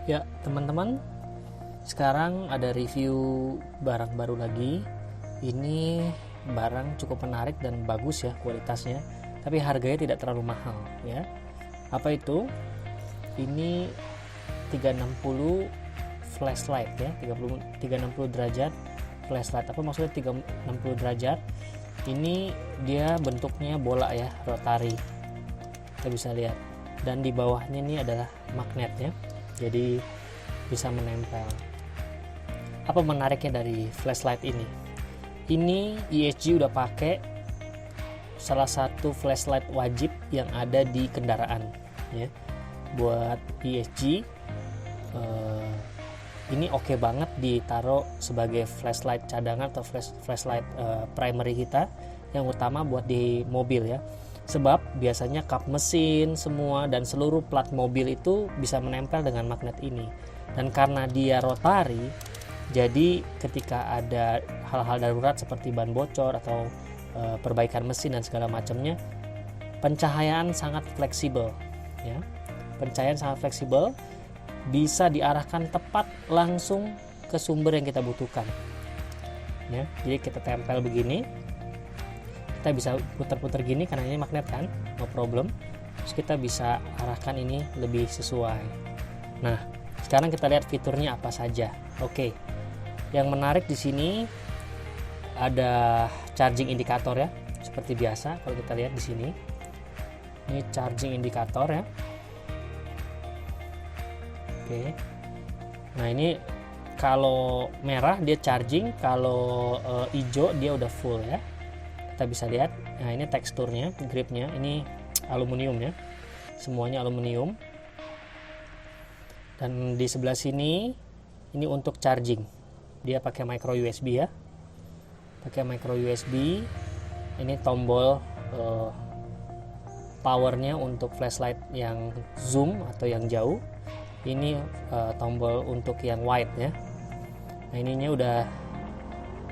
Ya teman-teman, sekarang ada review barang baru lagi. Ini barang cukup menarik dan bagus ya kualitasnya, tapi harganya tidak terlalu mahal ya. Apa itu? Ini 360 flashlight ya, 360 derajat flashlight. Apa maksudnya 360 derajat? Ini dia bentuknya bola ya, rotary. Kita bisa lihat. Dan di bawahnya ini adalah magnetnya. Jadi bisa menempel. Apa menariknya dari flashlight ini? Ini ESG udah pakai salah satu flashlight wajib yang ada di kendaraan ya. Buat ESG ini oke banget ditaruh sebagai flashlight cadangan atau flashlight primary kita yang utama buat di mobil ya. Sebab biasanya kap mesin semua dan seluruh plat mobil itu bisa menempel dengan magnet ini. Dan karena dia rotari, jadi ketika ada hal-hal darurat seperti ban bocor atau perbaikan mesin dan segala macamnya, pencahayaan sangat fleksibel ya. Pencahayaan sangat fleksibel, bisa diarahkan tepat langsung ke sumber yang kita butuhkan ya. Jadi kita tempel begini, kita bisa putar-putar gini karena ini magnet kan, no problem. Terus kita bisa arahkan ini lebih sesuai. Nah, sekarang kita lihat fiturnya apa saja. Oke. Yang menarik di sini ada charging indikator ya, seperti biasa kalau kita lihat di sini. Ini charging indikator ya. Oke. Nah, ini kalau merah dia charging, kalau hijau dia udah full ya. Kita bisa lihat, nah ini teksturnya, gripnya, ini aluminium ya, semuanya aluminium. Dan di sebelah sini, ini untuk charging, dia pakai micro USB ya, pakai micro USB. Ini tombol powernya untuk flashlight yang zoom atau yang jauh. Ini tombol untuk yang wide ya. Nah ininya udah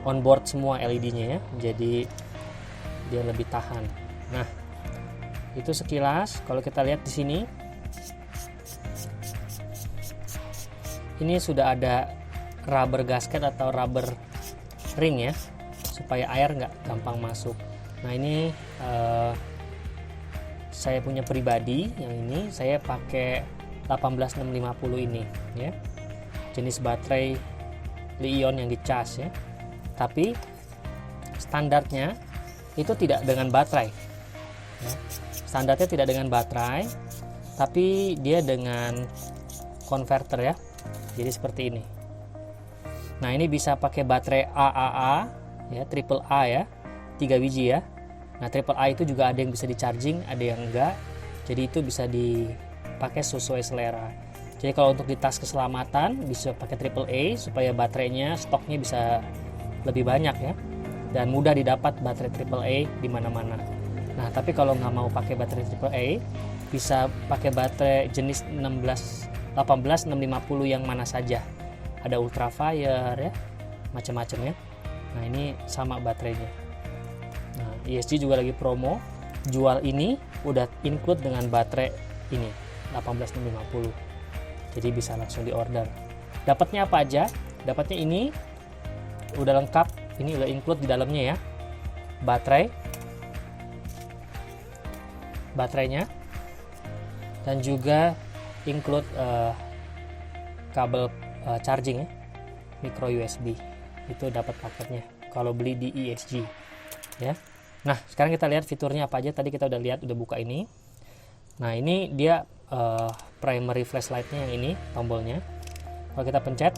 onboard semua LED-nya ya, jadi dia lebih tahan. Nah, itu sekilas. Kalau kita lihat di sini, ini sudah ada rubber gasket atau rubber ring ya, supaya air nggak gampang masuk. Nah ini saya punya pribadi, yang ini saya pakai 18650 ini ya, jenis baterai Li-ion yang dicas ya. Tapi standarnya itu tidak dengan baterai ya. Standarnya tidak dengan baterai, tapi dia dengan konverter ya, jadi seperti ini. Nah ini bisa pakai baterai AAA ya, triple A ya, 3 biji ya. Nah triple A itu juga ada yang bisa di charging, ada yang enggak, jadi itu bisa dipakai sesuai selera. Jadi kalau untuk di tas keselamatan bisa pakai triple A supaya baterainya stoknya bisa lebih banyak ya, dan mudah didapat baterai AAA di mana-mana. Nah, tapi kalau nggak mau pakai baterai AAA, bisa pakai baterai jenis 18650 yang mana saja. Ada ultrafire ya, macam-macam ya. Nah, ini sama baterainya. Nah, ESG juga lagi promo, jual ini udah include dengan baterai ini 18650. Jadi bisa langsung diorder. Dapatnya apa aja? Dapatnya ini udah lengkap. Ini udah include di dalamnya ya, baterainya, dan juga include kabel charging ya, micro USB. Itu dapat paketnya kalau beli di ESG ya. Nah sekarang kita lihat fiturnya apa aja. Tadi kita udah lihat, udah buka ini. Nah ini dia primary flashlightnya yang ini, tombolnya. Kalau kita pencet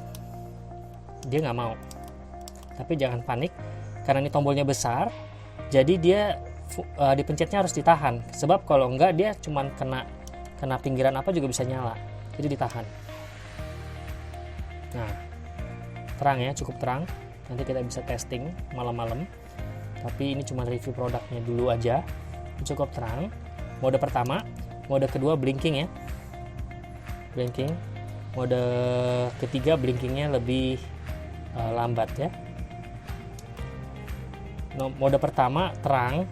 dia nggak mau. Tapi jangan panik, karena ini tombolnya besar, jadi dia dipencetnya harus ditahan. Sebab kalau enggak dia cuman kena pinggiran apa juga bisa nyala. Jadi ditahan. Nah, terang ya, cukup terang. Nanti kita bisa testing malam-malam. Tapi ini cuma review produknya dulu aja. Cukup terang. Mode pertama, mode kedua blinking ya. Blinking. Mode ketiga blinkingnya lebih lambat ya. Mode pertama terang,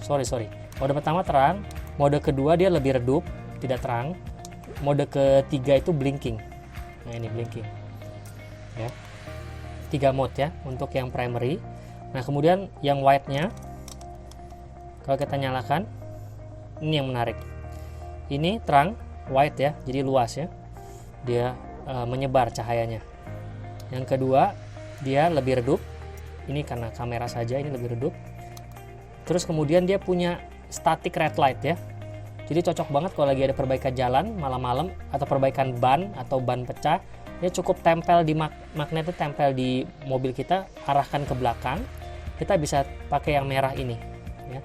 mode pertama terang, mode kedua dia lebih redup, tidak terang, mode ketiga itu blinking Nah, ini blinking ya. 3 mode ya untuk yang primary. Nah, kemudian yang white-nya kalau kita nyalakan, ini yang menarik. Ini terang, white ya, jadi luas ya. Dia menyebar cahayanya. Yang kedua, dia lebih redup. Ini karena kamera saja, ini lebih redup. Terus kemudian dia punya static red light ya. Jadi cocok banget kalau lagi ada perbaikan jalan malam-malam atau perbaikan ban atau ban pecah. Dia cukup tempel di magnetnya, tempel di mobil kita, arahkan ke belakang. Kita bisa pakai yang merah ini ya.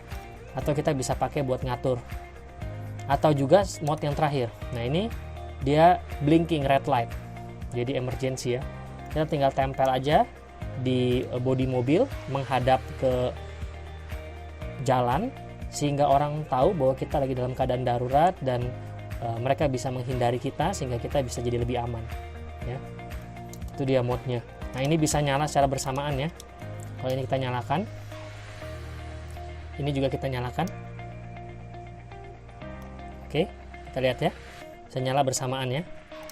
Atau kita bisa pakai buat ngatur. Atau juga mode yang terakhir. Nah, ini dia blinking red light. Jadi emergency ya. Kita tinggal tempel aja di bodi mobil menghadap ke jalan sehingga orang tahu bahwa kita lagi dalam keadaan darurat dan mereka bisa menghindari kita sehingga kita bisa jadi lebih aman ya. Itu dia mode-nya. Nah, ini bisa nyala secara bersamaan ya. Kalau ini kita nyalakan, ini juga kita nyalakan. Oke, kita lihat ya, bisa nyala bersamaan ya,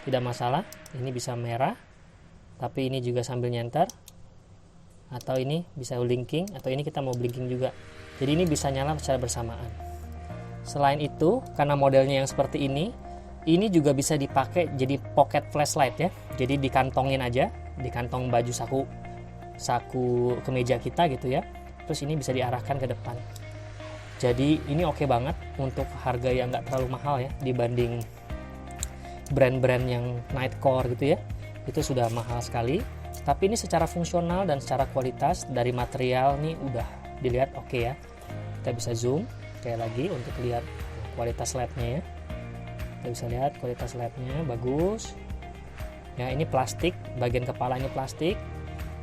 tidak masalah. Ini bisa merah, tapi ini juga sambil nyenter, atau ini bisa blinking, atau ini kita mau blinking juga. Jadi ini bisa nyala secara bersamaan. Selain itu, karena modelnya yang seperti ini juga bisa dipakai jadi pocket flashlight ya. Jadi dikantongin aja, di kantong baju saku kemeja kita gitu ya. Terus ini bisa diarahkan ke depan. Jadi ini oke banget untuk harga yang nggak terlalu mahal ya, dibanding brand-brand yang Nightcore gitu ya. Itu sudah mahal sekali. Tapi ini secara fungsional dan secara kualitas dari material nih udah dilihat oke ya. Kita bisa zoom sekali lagi untuk lihat kualitas LED-nya ya. Kita bisa lihat kualitas LED-nya bagus. Ya, ini plastik, bagian kepala ini plastik.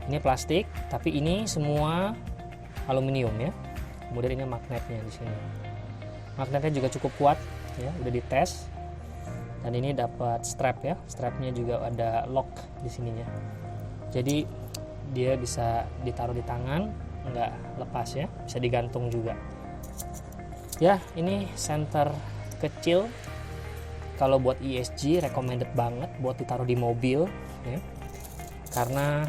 Ini plastik, tapi ini semua aluminium ya. Kemudian ini magnetnya di sini. Magnetnya juga cukup kuat ya, udah dites. Dan ini dapat strap ya. Strapnya juga ada lock di sininya. Jadi dia bisa ditaruh di tangan, nggak lepas ya, bisa digantung juga. Ya, ini senter kecil. Kalau buat ESG recommended banget buat ditaruh di mobil ya. Karena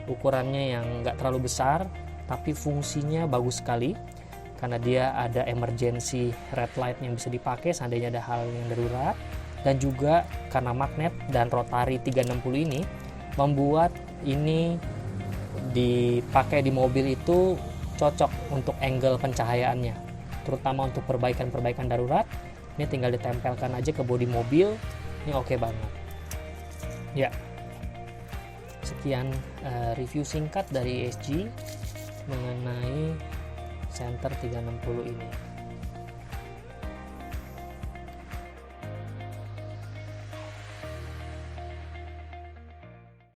ukurannya yang nggak terlalu besar, tapi fungsinya bagus sekali. Karena dia ada emergency red light yang bisa dipakai seandainya ada hal yang darurat. Dan juga karena magnet dan rotary 360 ini membuat ini dipakai di mobil itu cocok untuk angle pencahayaannya, terutama untuk perbaikan-perbaikan darurat. Ini tinggal ditempelkan aja ke bodi mobil, ini oke banget ya. Sekian review singkat dari ESG mengenai Center 360 ini.